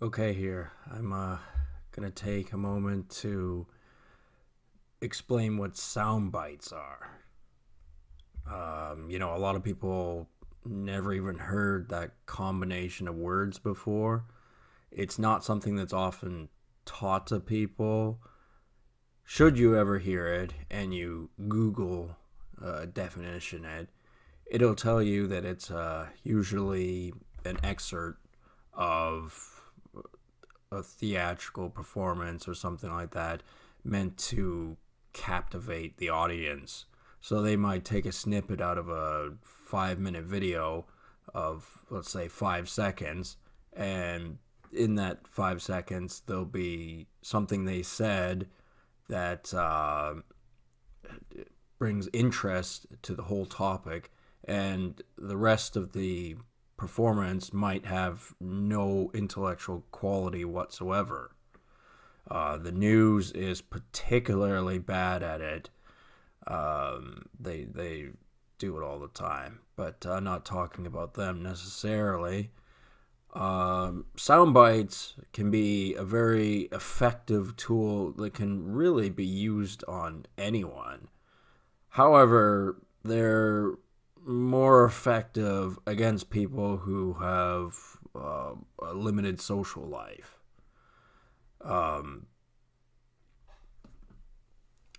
Okay, here. I'm gonna take a moment to explain what soundbites are. A lot of people never even heard that combination of words before. It's not something that's often taught to people. Should you ever hear it and you Google definition it'll tell you that it's usually an excerpt of a theatrical performance or something like that meant to captivate the audience. So they might take a snippet out of a 5 minute video of, let's say, 5 seconds, and in that 5 seconds, there'll be something they said that brings interest to the whole topic, and the rest of the performance might have no intellectual quality whatsoever. The news is particularly bad at it. They do it all the time, but I'm not talking about them necessarily. Sound bites can be a very effective tool that can really be used on anyone. However, they're more effective against people who have a limited social life. Um,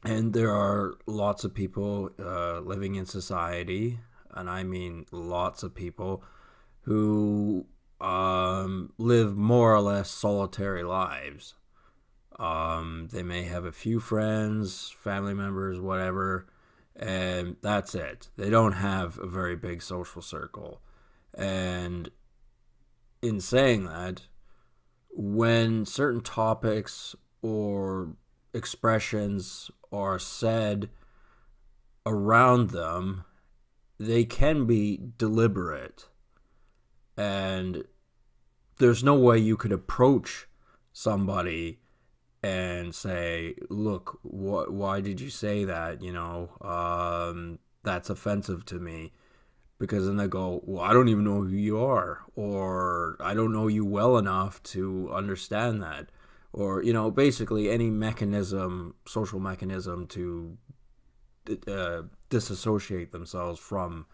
and there are lots of people living in society, and I mean lots of people, who live more or less solitary lives. They may have a few friends, family members, whatever, and that's it. They don't have a very big social circle. And in saying that, when certain topics or expressions are said around them, they can be deliberate. And there's no way you could approach somebody and say, "Look, why did you say that? That's offensive to me." Because then they go, "Well, I don't even know who you are, or I don't know you well enough to understand that," or basically any mechanism, social mechanism to disassociate themselves from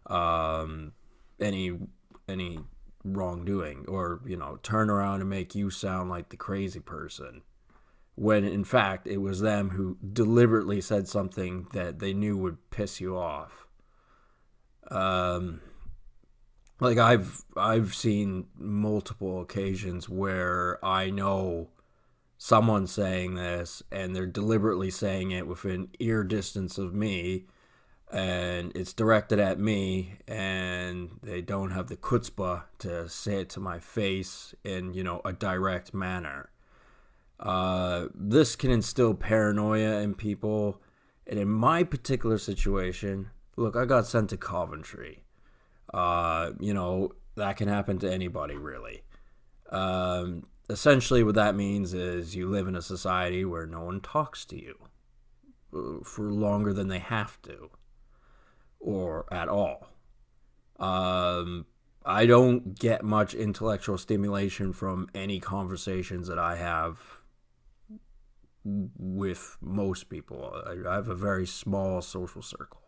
um, any any wrongdoing, or turn around and make you sound like the crazy person, when in fact it was them who deliberately said something that they knew would piss you off. Um, like I've seen multiple occasions where I know someone saying this and they're deliberately saying it within ear distance of me, and it's directed at me, and they don't have the chutzpah to say it to my face in a direct manner. This can instill paranoia in people. And in my particular situation, look, I got sent to Coventry. That can happen to anybody, really. Essentially, what that means is you live in a society where no one talks to you for longer than they have to, or at all. I don't get much intellectual stimulation from any conversations that I have with most people. I have a very small social circle.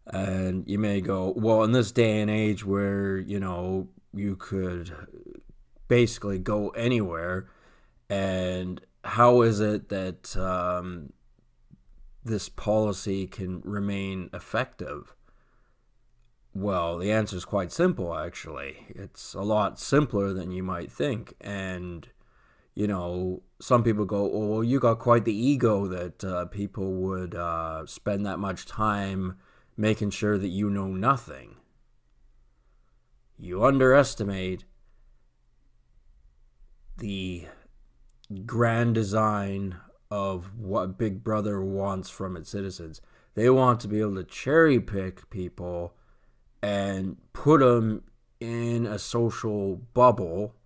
And you may go, well, in this day and age where, you could basically go anywhere, and how is it that this policy can remain effective? Well, the answer is quite simple, actually. It's a lot simpler than you might think. And some people go, "Oh, well, you got quite the ego that people would spend that much time making sure that you know nothing." You underestimate the grand design of what Big Brother wants from its citizens. They want to be able to cherry pick people and put them in a social bubble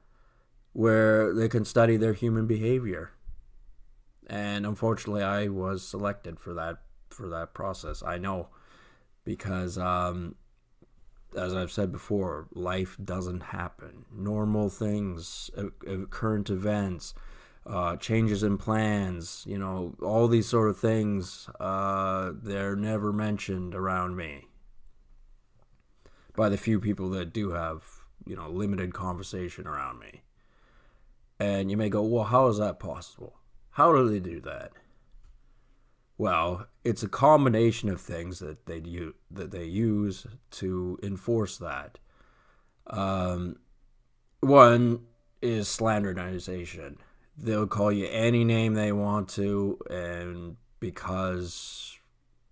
where they can study their human behavior. And unfortunately, I was selected for that process. I know, because as I've said before, life doesn't happen. Normal things, current events, changes in plans, all these sort of things, they're never mentioned around me by the few people that do have, limited conversation around me. And you may go, well, how is that possible? How do they do that? Well, it's a combination of things that they use to enforce that. One is slanderization. They'll call you any name they want to, and because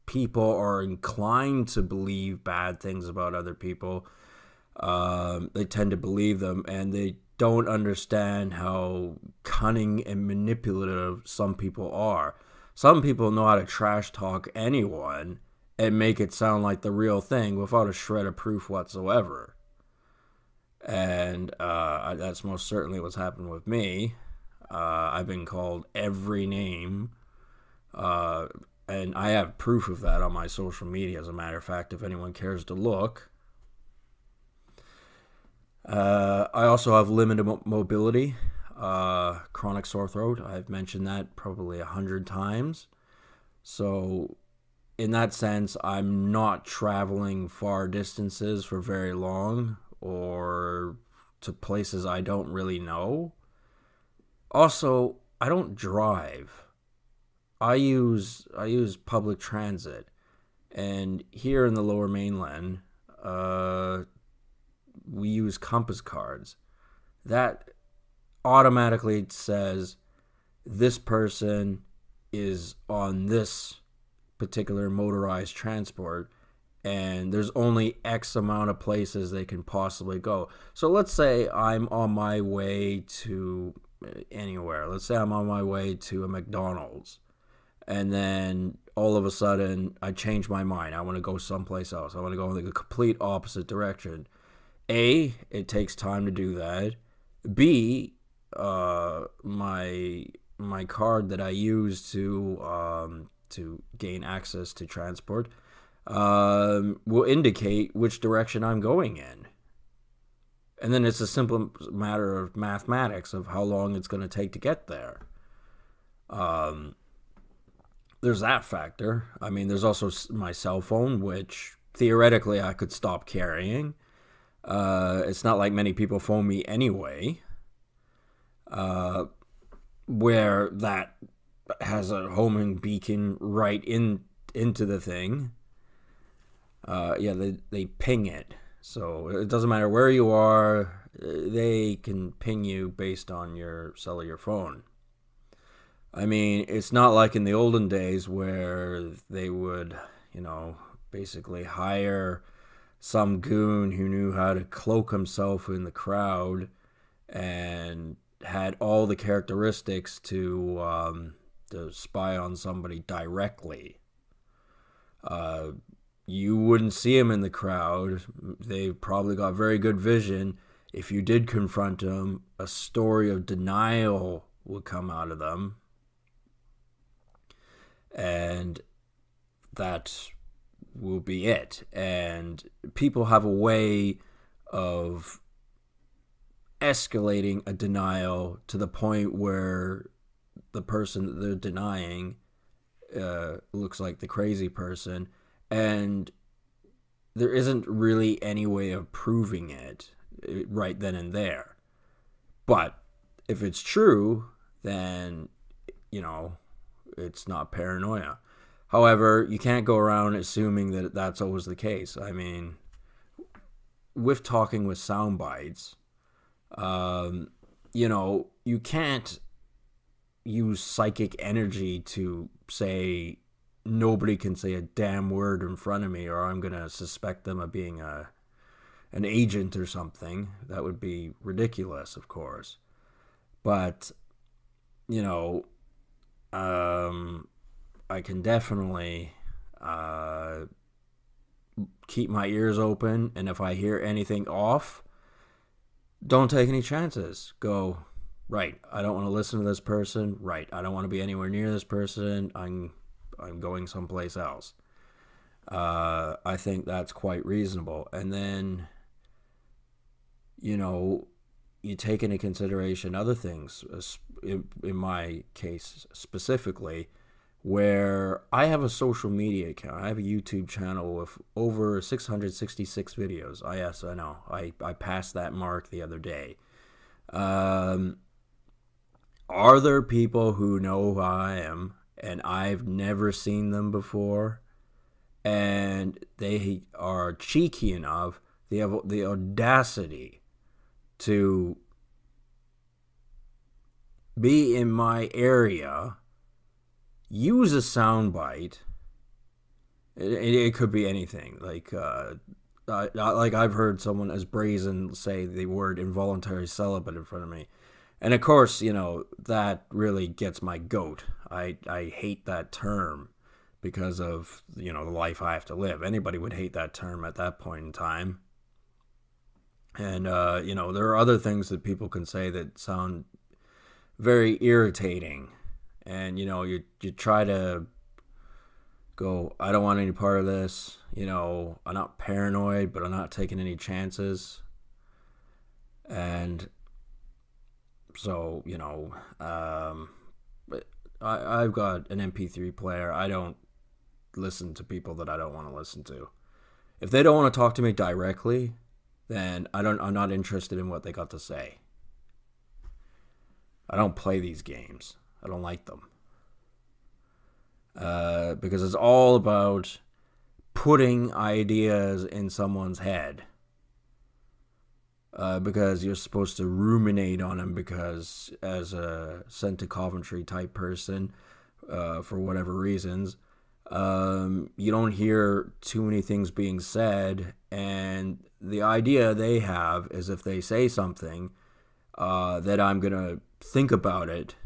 people are inclined to believe bad things about other people, they tend to believe them, and they don't understand how cunning and manipulative some people are. Some people know how to trash talk anyone and make it sound like the real thing without a shred of proof whatsoever. And that's most certainly what's happened with me. I've been called every name, and I have proof of that on my social media, as a matter of fact, if anyone cares to look. I also have limited mobility, chronic sore throat. I've mentioned that probably 100 times. So in that sense, I'm not traveling far distances for very long or to places I don't really know. Also, I don't drive. I use public transit. And here in the Lower Mainland, we use compass cards. That automatically says this person is on this particular motorized transport, and there's only X amount of places they can possibly go. So let's say I'm on my way to anywhere. Let's say I'm on my way to a McDonald's, and then all of a sudden I change my mind. I want to go someplace else. I want to go in the complete opposite direction. A, it takes time to do that. B, my card that I use to gain access to transport will indicate which direction I'm going in. And then it's a simple matter of mathematics of how long it's going to take to get there. There's that factor. I mean, there's also my cell phone, which theoretically I could stop carrying. It's not like many people phone me anyway, where that has a homing beacon right into the thing. They ping it. So it doesn't matter where you are, they can ping you based on your cellular phone. I mean, it's not like in the olden days where they would, basically hire some goon who knew how to cloak himself in the crowd and had all the characteristics to spy on somebody directly. You wouldn't see him in the crowd. They probably got very good vision. If you did confront him, a story of denial would come out of them. And that will be it. And people have a way of escalating a denial to the point where the person that they're denying looks like the crazy person, and there isn't really any way of proving it right then and there. But if it's true, then it's not paranoia. However, you can't go around assuming that that's always the case. I mean, with talking with soundbites, you can't use psychic energy to say nobody can say a damn word in front of me or I'm going to suspect them of being an agent or something. That would be ridiculous, of course. But, I can definitely keep my ears open, and if I hear anything off, don't take any chances. Go, right, I don't want to listen to this person. Right, I don't want to be anywhere near this person. I'm going someplace else. I think that's quite reasonable. And then, you know, you take into consideration other things, in my case specifically, where I have a social media account. I have a YouTube channel with over 666 videos. Yes, I know. I passed that mark the other day. Um, are there people who know who I am and I've never seen them before, and they are cheeky enough, they have the audacity to be in my area, use a soundbite? It could be anything. Like I've heard someone as brazen say the word involuntary celibate in front of me, and of course, that really gets my goat. I hate that term because of the life I have to live. Anybody would hate that term at that point in time. And there are other things that people can say that sound very irritating, and you try to go, I don't want any part of this. I'm not paranoid, but I'm not taking any chances. And so, but I've got an MP3 player. I don't listen to people that I don't want to listen to. If they don't want to talk to me directly, then I'm not interested in what they got to say. I don't play these games. I don't like them. Because it's all about putting ideas in someone's head. Because you're supposed to ruminate on them, because as a sent to Coventry type person, for whatever reasons, you don't hear too many things being said, and the idea they have is if they say something, that I'm going to think about it,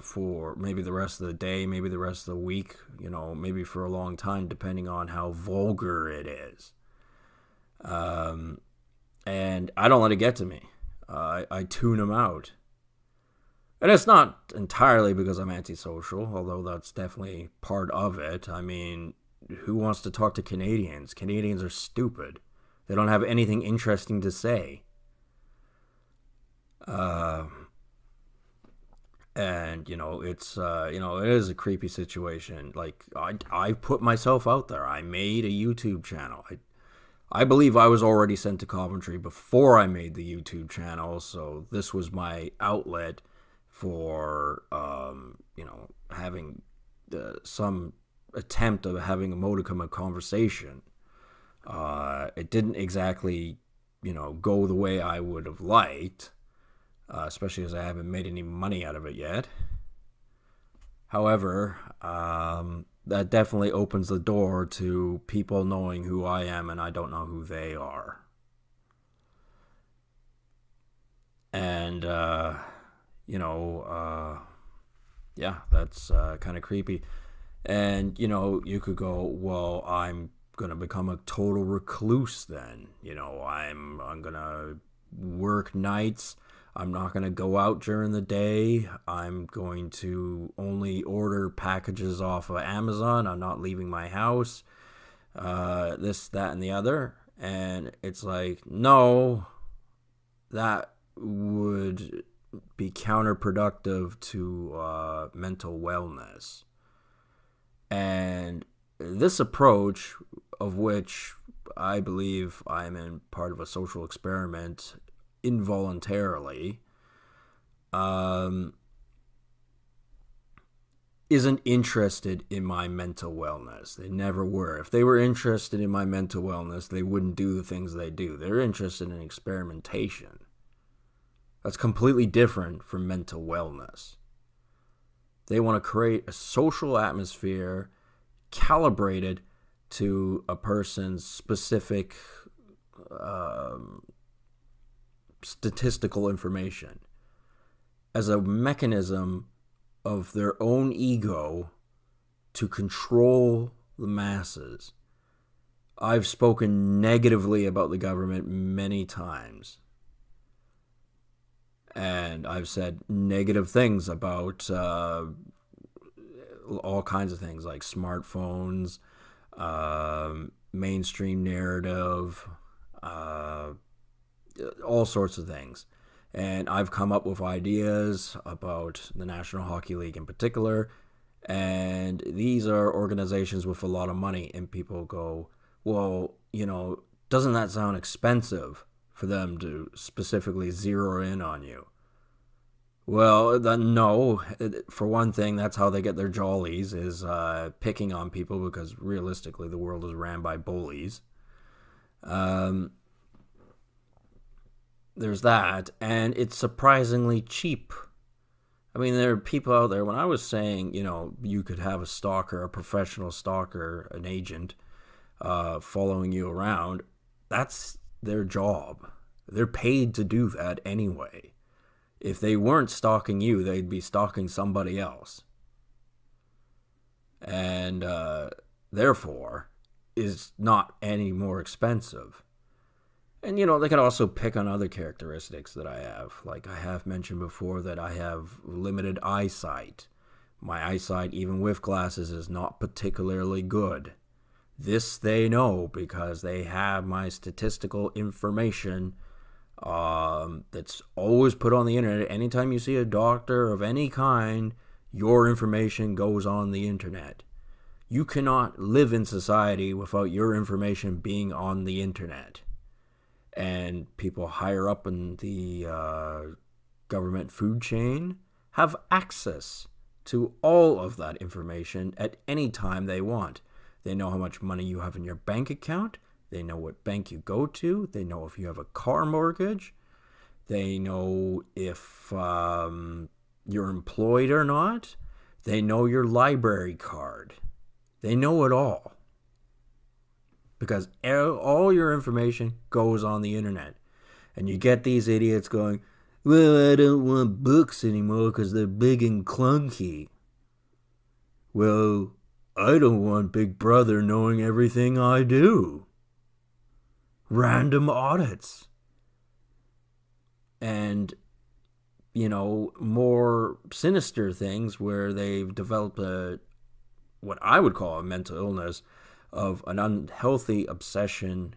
for maybe the rest of the day, maybe the rest of the week, maybe for a long time, depending on how vulgar it is. And I don't let it get to me. I tune them out. And it's not entirely because I'm antisocial, although that's definitely part of it. I mean, who wants to talk to Canadians? Canadians are stupid. They don't have anything interesting to say. And it's it is a creepy situation. Like, I put myself out there. I made a YouTube channel. I believe I was already sent to Coventry before I made the YouTube channel, so this was my outlet for having some attempt of having a modicum of conversation. It didn't exactly go the way I would have liked. Especially as I haven't made any money out of it yet. However, that definitely opens the door to people knowing who I am, and I don't know who they are. And, yeah, that's kind of creepy. And, you could go, well, I'm going to become a total recluse then. I'm going to work nights. I'm not going to go out during the day. I'm going to only order packages off of Amazon. I'm not leaving my house. This, that, and the other. And it's like, no, that would be counterproductive to mental wellness. And this approach, of which I believe I'm in part of a social experiment involuntarily, isn't interested in my mental wellness. They never were. If they were interested in my mental wellness, they wouldn't do the things they do. They're interested in experimentation. That's completely different from mental wellness. They want to create a social atmosphere calibrated to a person's specific statistical information as a mechanism of their own ego to control the masses. I've spoken negatively about the government many times. And I've said negative things about all kinds of things like smartphones, mainstream narrative, all sorts of things. And I've come up with ideas about the National Hockey League in particular. And these are organizations with a lot of money. And people go, well, doesn't that sound expensive for them to specifically zero in on you? Well, no. For one thing, that's how they get their jollies, is picking on people, because realistically, the world is ran by bullies. There's that, and it's surprisingly cheap. I mean, there are people out there, when I was saying, you could have a stalker, a professional stalker, an agent, following you around, that's their job. They're paid to do that anyway. If they weren't stalking you, they'd be stalking somebody else. And therefore, is not any more expensive. And, they can also pick on other characteristics that I have. Like I have mentioned before, that I have limited eyesight. My eyesight, even with glasses, is not particularly good. This they know, because they have my statistical information that's always put on the internet. Anytime you see a doctor of any kind, your information goes on the internet. You cannot live in society without your information being on the internet. And people higher up in the government food chain have access to all of that information at any time they want. They know how much money you have in your bank account. They know what bank you go to. They know if you have a car mortgage. They know if you're employed or not. They know your library card. They know it all. Because all your information goes on the internet. And you get these idiots going, well, I don't want books anymore because they're big and clunky. Well, I don't want Big Brother knowing everything I do. Random audits. And, more sinister things where they've developed what I would call a mental illness of an unhealthy obsession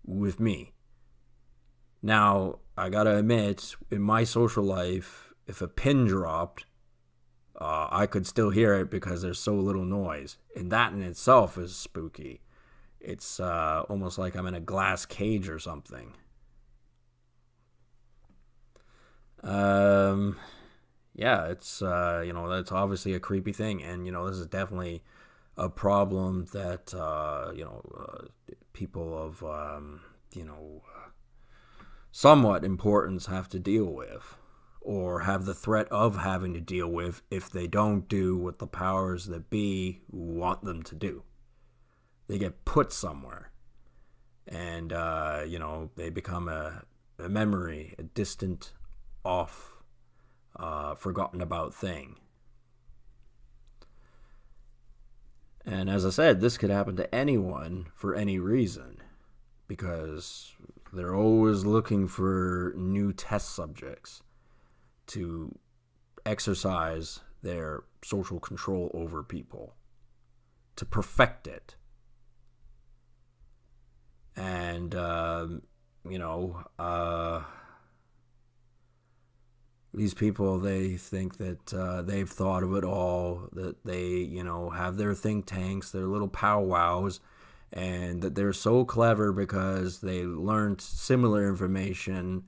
with me. Now, I gotta admit, in my social life, if a pin dropped, I could still hear it because there's so little noise. And that in itself is spooky. It's almost like I'm in a glass cage or something. Yeah, it's, that's obviously a creepy thing. And, this is definitely a problem that, people of, somewhat importance have to deal with, or have the threat of having to deal with if they don't do what the powers that be want them to do. They get put somewhere, and, they become a memory, a distant, off, forgotten about thing. And as I said, this could happen to anyone for any reason, because they're always looking for new test subjects to exercise their social control over people, to perfect it. And, these people, they think that they've thought of it all, that they, have their think tanks, their little powwows, and that they're so clever because they learned similar information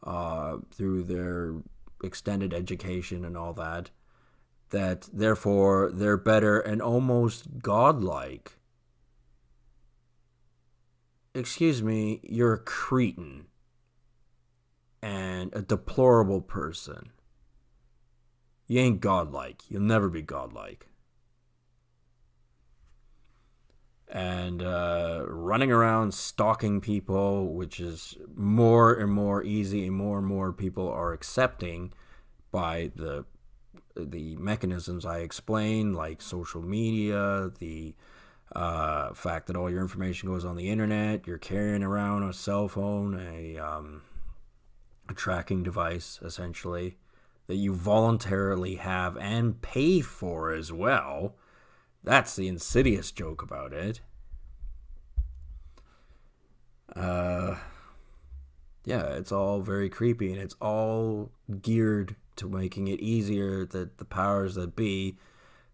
through their extended education and all that, that therefore they're better and almost godlike. Excuse me, you're a cretin and a deplorable person. You ain't godlike. You'll never be godlike. And running around stalking people, which is more and more easy, and more people are accepting by the mechanisms I explained, like social media, the fact that all your information goes on the internet, you're carrying around a cell phone, a tracking device, essentially, that you voluntarily have and pay for as well. That's the insidious joke about it. Uh, yeah, it's all very creepy, and it's all geared to making it easier that the powers that be,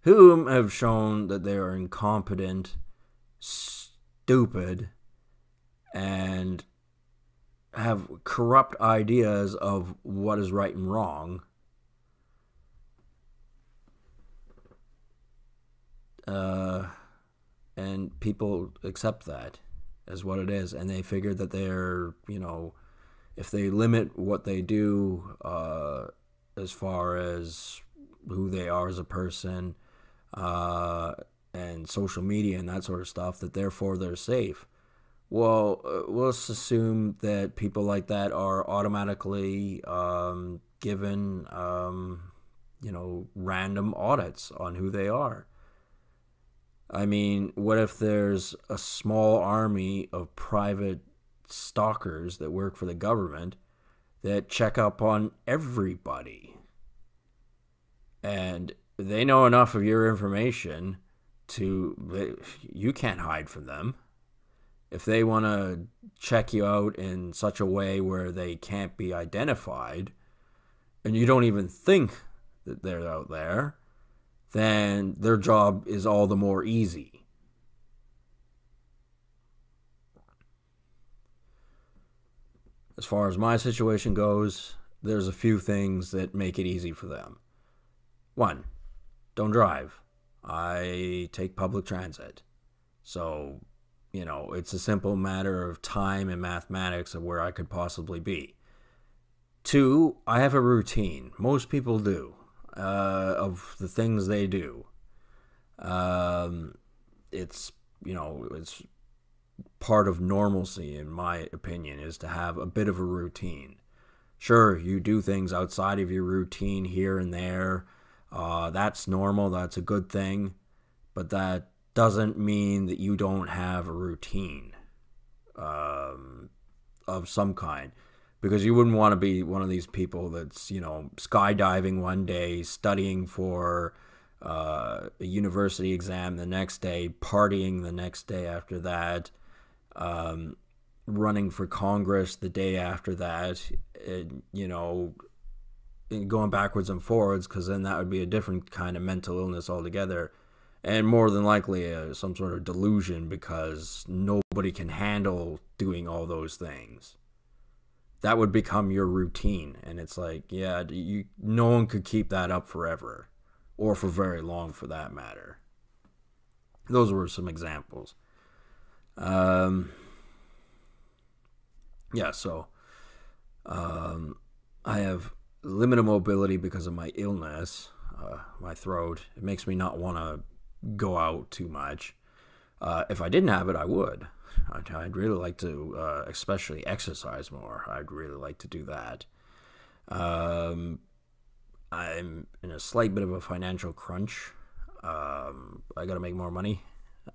whom have shown that they are incompetent, stupid, and have corrupt ideas of what is right and wrong. Uh, and people accept that as what it is, and they figure that they're, if they limit what they do, as far as who they are as a person, uh, and social media and that sort of stuff, that therefore they're safe. Well, let's assume that people like that are automatically given, random audits on who they are. I mean, what if there's a small army of private stalkers that work for the government that check up on everybody? And they know enough of your information you can't hide from them. If they want to check you out in such a way where they can't be identified, and you don't even think that they're out there, then their job is all the more easy. As far as my situation goes, there's a few things that make it easy for them. One, don't drive. I take public transit. So, it's a simple matter of time and mathematics of where I could possibly be. Two, I have a routine. Most people do. Of the things they do. It's it's part of normalcy, in my opinion, is to have a bit of a routine. Sure, you do things outside of your routine here and there. That's normal. That's a good thing. But that doesn't mean that you don't have a routine of some kind. Because you wouldn't want to be one of these people that's, skydiving one day, studying for a university exam the next day, partying the next day after that, running for Congress the day after that, and, going backwards and forwards, because then that would be a different kind of mental illness altogether. And more than likely some sort of delusion, because nobody can handle doing all those things. That would become your routine, and it's like, yeah, no one could keep that up forever, or for very long, for that matter. Those were some examples. So I have limited mobility because of my illness, my throat. It makes me not want to go out too much. If I didn't have it, I would. I'd really like to, especially exercise more. I'd really like to do that. I'm in a slight bit of a financial crunch. I got to make more money.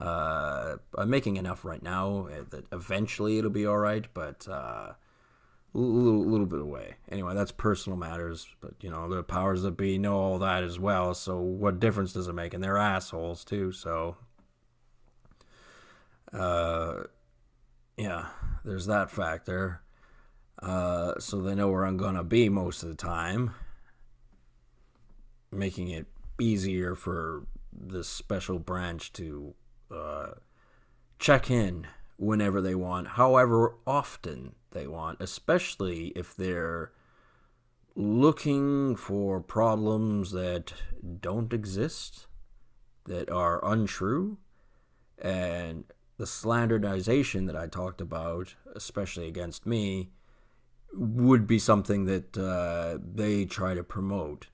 I'm making enough right now that eventually it'll be all right, but a little bit away. Anyway, that's personal matters, but the powers that be know all that as well. So what difference does it make? And they're assholes too. So. There's that factor. So they know where I'm gonna be most of the time, making it easier for this special branch to check in whenever they want, however often they want, especially if they're looking for problems that don't exist, that are untrue, and the slanderization that I talked about, especially against me, would be something that they try to promote.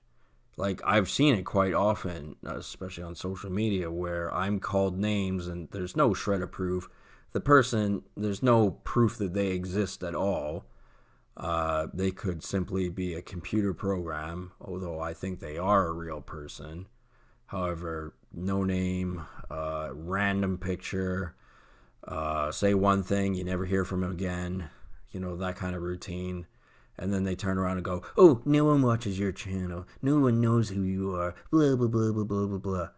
Like, I've seen it quite often, especially on social media, where I'm called names and there's no shred of proof. The person, there's no proof that they exist at all. They could simply be a computer program, although I think they are a real person. However, no name, random picture, say one thing, you never hear from them again, that kind of routine. And then they turn around and go, oh, no one watches your channel. No one knows who you are. Blah, blah, blah, blah, blah, blah, blah.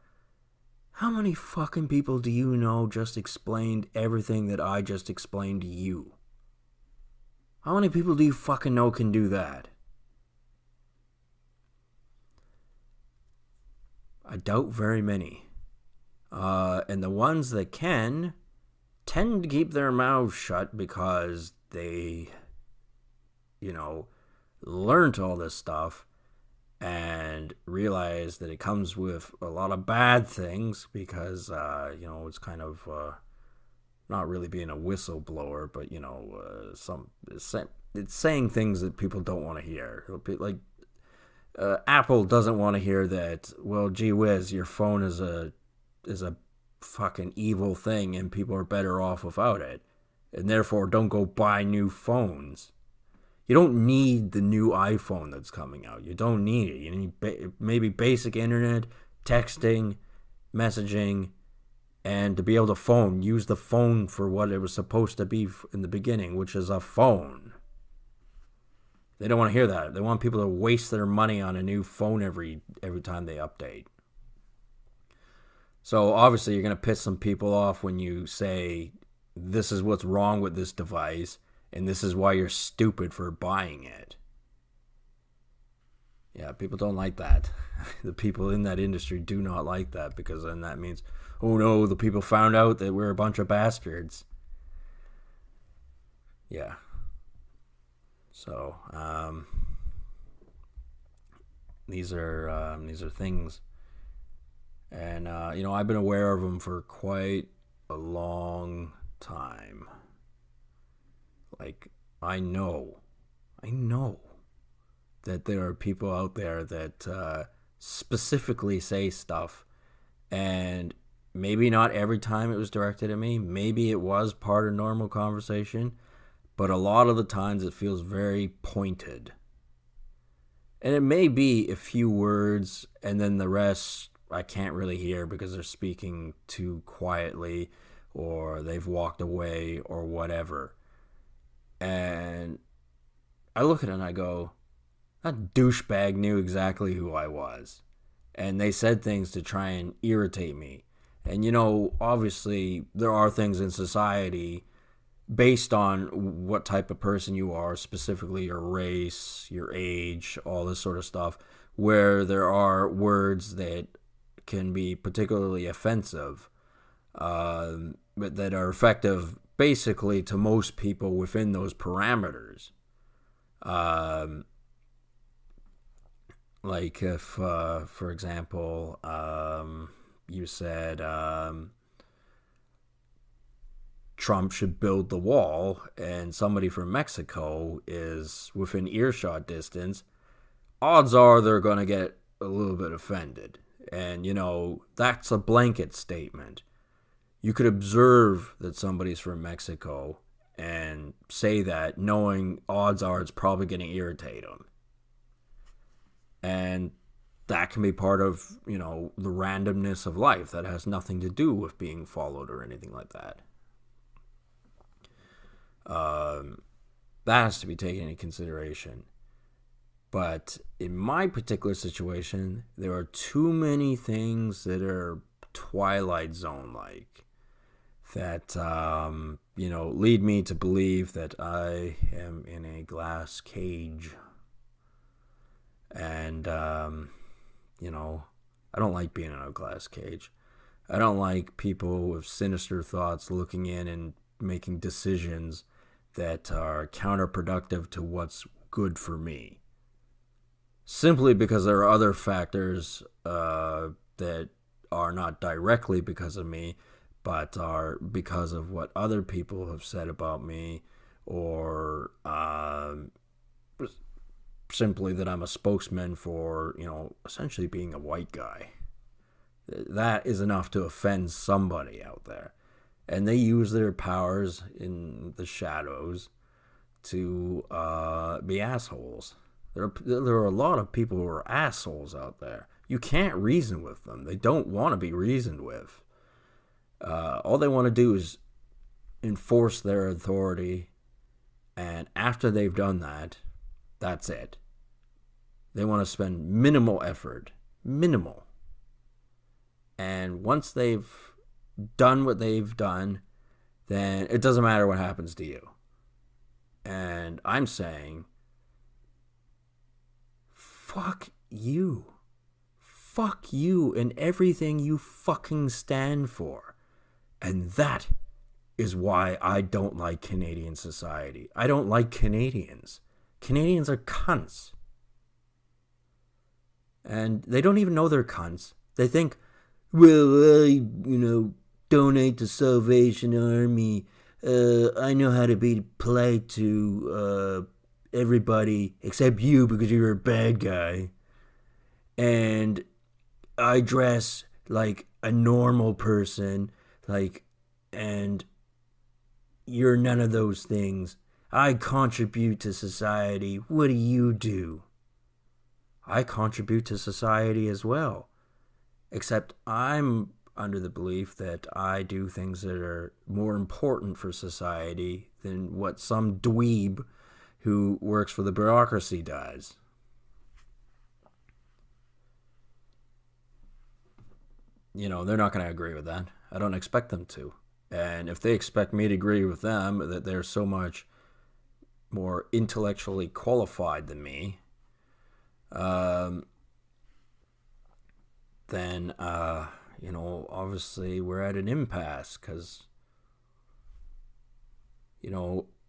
How many fucking people do you know just explained everything that I just explained to you? How many people do you fucking know can do that? I doubt very many. And the ones that can tend to keep their mouths shut because they, you know, learned all this stuff and realize that it comes with a lot of bad things because, it's kind of not really being a whistleblower, but, it's saying things that people don't want to hear. Like, Apple doesn't want to hear that, well, gee whiz, your phone is a fucking evil thing and people are better off without it. And therefore, don't go buy new phones. You don't need the new iPhone that's coming out. You don't need it. You need maybe basic internet, texting, messaging, and to be able to use the phone for what it was supposed to be in the beginning, which is a phone. They don't want to hear that. They want people to waste their money on a new phone every time they update. So obviously you're going to piss some people off when you say, this is what's wrong with this device, and this is why you're stupid for buying it. Yeah, people don't like that. The people in that industry do not like that, because then that means, oh no, the people found out that we're a bunch of bastards. Yeah. So, these are things, and I've been aware of them for quite a long time. Like, I know that there are people out there that specifically say stuff, and maybe not every time it was directed at me. Maybe it was part of normal conversation, but a lot of the times it feels very pointed. And it may be a few words, and then the rest I can't really hear because they're speaking too quietly, or they've walked away, or whatever. And I look at it and I go, that douchebag knew exactly who I was. And they said things to try and irritate me. And, obviously there are things in society based on what type of person you are, specifically your race, your age, all this sort of stuff, where there are words that can be particularly offensive, but that are effective basically to most people within those parameters. Like if, for example, you said Trump should build the wall, and somebody from Mexico is within earshot distance, odds are they're going to get a little bit offended. And, that's a blanket statement. You could observe that somebody's from Mexico and say that, knowing odds are it's probably going to irritate them. And that can be part of, the randomness of life. That has nothing to do with being followed or anything like that. That has to be taken into consideration. But in my particular situation, there are too many things that are Twilight Zone-like that, lead me to believe that I am in a glass cage. And, I don't like being in a glass cage. I don't like people with sinister thoughts looking in and making decisions that are counterproductive to what's good for me. Simply because there are other factors that are not directly because of me, but are because of what other people have said about me, or simply that I'm a spokesman for, essentially being a white guy. That is enough to offend somebody out there. And they use their powers in the shadows to be assholes. There are a lot of people who are assholes out there. You can't reason with them. They don't want to be reasoned with. All they want to do is enforce their authority. And after they've done that, that's it. They want to spend minimal effort. Minimal. And once they've done what they've done, then it doesn't matter what happens to you. And I'm saying, fuck you. Fuck you and everything you fucking stand for. And that is why I don't like Canadian society. I don't like Canadians. Canadians are cunts. And they don't even know they're cunts. They think, well, donate to Salvation Army. I know how to be polite to everybody except you because you're a bad guy. And I dress like a normal person, and you're none of those things. I contribute to society. What do you do? I contribute to society as well. Except I'm under the belief that I do things that are more important for society than what some dweeb who works for the bureaucracy does. They're not going to agree with that. I don't expect them to. And if they expect me to agree with them, that they're so much more intellectually qualified than me, then, obviously we're at an impasse because,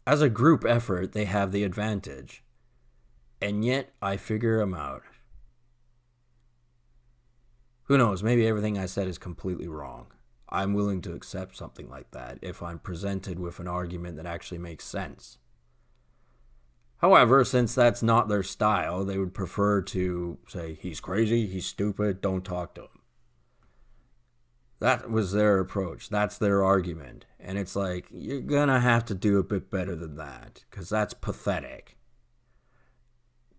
as a group effort, they have the advantage. And yet I figure them out. Who knows? Maybe everything I said is completely wrong. I'm willing to accept something like that if I'm presented with an argument that actually makes sense. However, since that's not their style, they would prefer to say, he's crazy, he's stupid, don't talk to him. That was their approach. That's their argument. And it's like, you're going to have to do a bit better than that, because that's pathetic.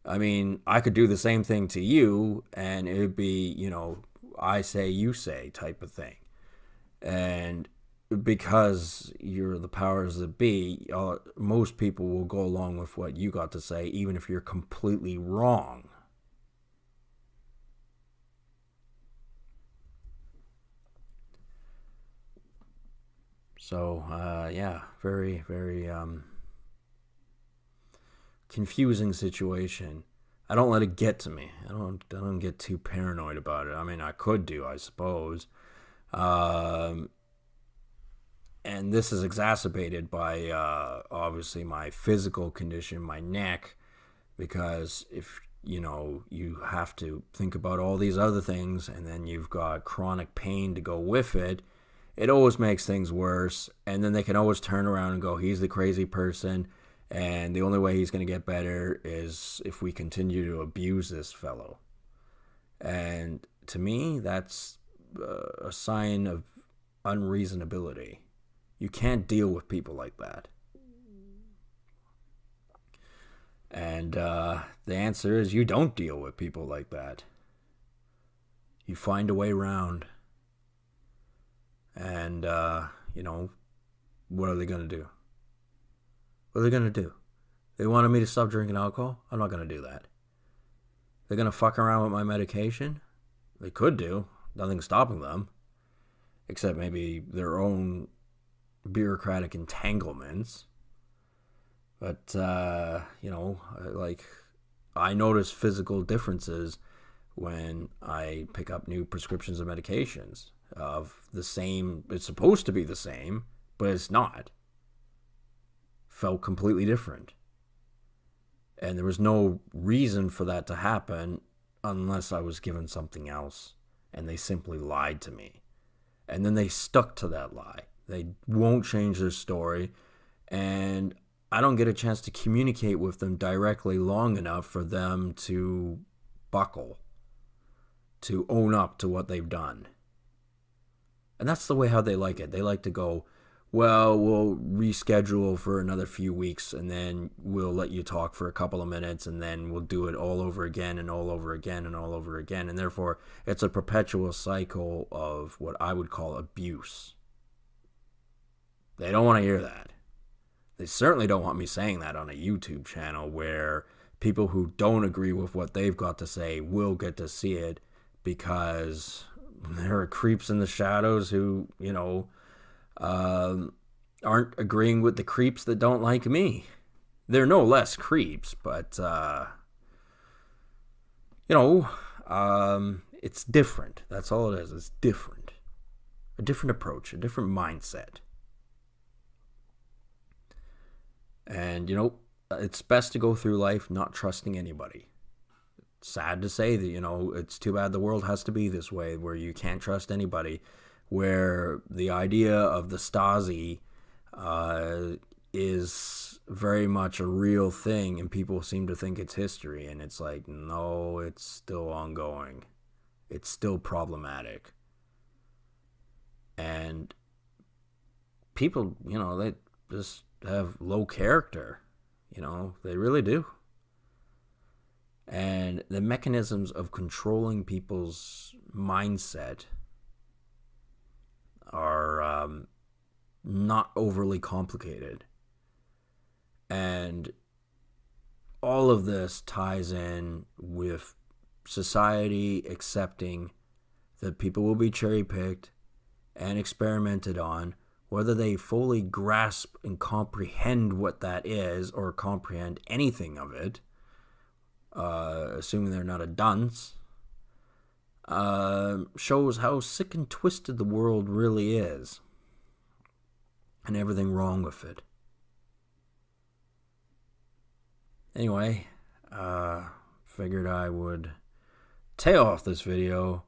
I mean, I could do the same thing to you, and it would be, I say, you say type of thing. And because you're the powers that be, most people will go along with what you got to say, even if you're completely wrong. So, very, very confusing situation. I don't let it get to me. I don't get too paranoid about it. I mean, I could do, I suppose. And this is exacerbated by, obviously, my physical condition, my neck, because if, you have to think about all these other things, and then you've got chronic pain to go with it, it always makes things worse. And then they can always turn around and go, he's the crazy person, and the only way he's going to get better is if we continue to abuse this fellow. And to me, that's a sign of unreasonability. You can't deal with people like that. And the answer is you don't deal with people like that. You find a way around. And, what are they going to do? What are they going to do? They wanted me to stop drinking alcohol? I'm not going to do that. They're going to fuck around with my medication? They could do. Nothing's stopping them. Except maybe their own bureaucratic entanglements. But, I notice physical differences when I pick up new prescriptions of medications of the same. It's supposed to be the same, but it's not. Felt completely different. And there was no reason for that to happen unless I was given something else. And they simply lied to me. And then they stuck to that lie. They won't change their story. And I don't get a chance to communicate with them directly long enough for them to buckle, to own up to what they've done. And that's the way how they like it. They like to go, well, we'll reschedule for another few weeks, and then we'll let you talk for a couple of minutes, and then we'll do it all over again and all over again and all over again. And therefore, it's a perpetual cycle of what I would call abuse. They don't want to hear that. They certainly don't want me saying that on a YouTube channel where people who don't agree with what they've got to say will get to see it, because there are creeps in the shadows who, aren't agreeing with the creeps that don't like me. They're no less creeps, but you know, it's different. That's all it is. It's different. A different approach, a different mindset. And, you know, it's best to go through life not trusting anybody. Sad to say that, you know, it's too bad the world has to be this way where you can't trust anybody, where the idea of the Stasi is very much a real thing and people seem to think it's history. And it's like, no, it's still ongoing. It's still problematic. And people, you know, they just have low character. You know, they really do. And the mechanisms of controlling people's mindset are not overly complicated. And all of this ties in with society accepting that people will be cherry picked and experimented on, whether they fully grasp and comprehend what that is or comprehend anything of it, assuming they're not a dunce, shows how sick and twisted the world really is and everything wrong with it. Anyway, figured I would tail off this video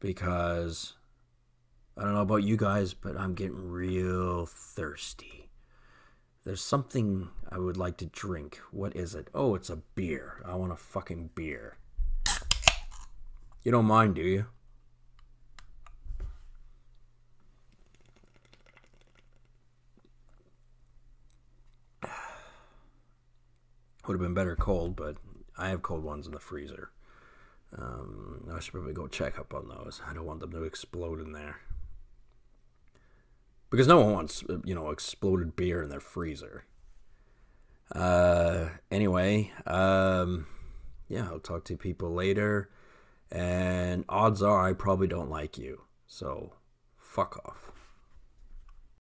because I don't know about you guys, but I'm getting real thirsty. There's something I would like to drink. What is it? Oh, it's a beer. I want a fucking beer. You don't mind, do you? Would have been better cold, but I have cold ones in the freezer. I should probably go check up on those. I don't want them to explode in there. Because no one wants, you know, exploded beer in their freezer. Anyway, yeah, I'll talk to people later. And odds are I probably don't like you. So, fuck off.